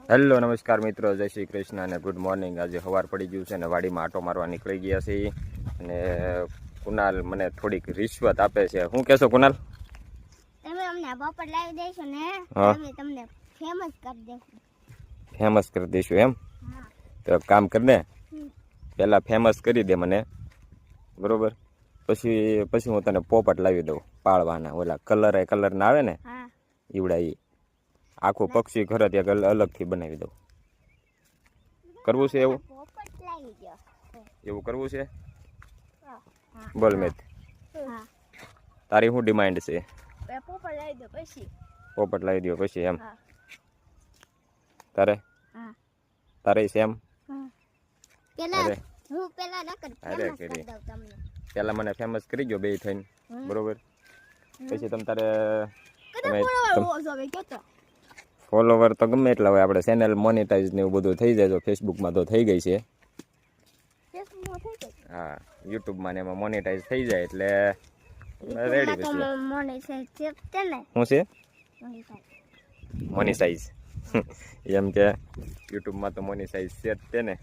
Hello નમસ્કાર મિત્રો, જય શ્રી કૃષ્ણ અને ગુડ મોર્નિંગ. આજે સવાર પડી ગયું છે ને વાડીમાં આટો મારવા નીકળી ગયા છે. અને કુનાલ મને થોડીક રિશ્વત આપે છે. શું કહેશો કુનાલ? તમે અમને બપોર લાવી દેશો ને અમે તમને ફેમસ કરી દેશું. ફેમસ કરી દઈશું એમ? હા. તો એક કામ કર ને, પહેલાં ફેમસ કરી દે મને, બરોબર? પછી હું તને પોપટ લાવી દઉં પાળવાના. ઓલા કલરના આવે ને હા. ઈવડા એ આખું પક્ષી ઘર ત્યાં અલગથી બનાવી દઉં. કરવું છે એવું? પોપટ લાવી દો. એવું કરવું છે? હા. બોલ મેં, હા. તારી શું ડિમાન્ડ છે? પોપટ લાવી દો પછી. પોપટ લાવી દો પછી એમ? હા. તારે? હા. તારે સેમ? પેલા અરે હું પેલા નકર અરે ફેમસ કરી કરી દઉં તમને. પહેલાં મને ફેમસ કરી ગયો બે થઈને, બરોબર? પછી તમે ફોલોવર તો ગમે એટલા હોય, આપણે ચેનલ મોનેટાઈઝ ને એવું બધું થઈ જાય. તો ફેસબુકમાં તો થઈ ગઈ છે. ફેસબુકમાં થઈ ગઈ. હા, યુટ્યુબમાં ને એમાં મોનેટાઈઝ થઈ જાય એટલે રેડી. તો પછી મોનેટાઈઝ છે ને. શું છે મોનેટાઈઝ. મોનેટાઈઝ? એમ કે યુટ્યુબમાં તો મોનેટાઈઝ છે જ તે ને.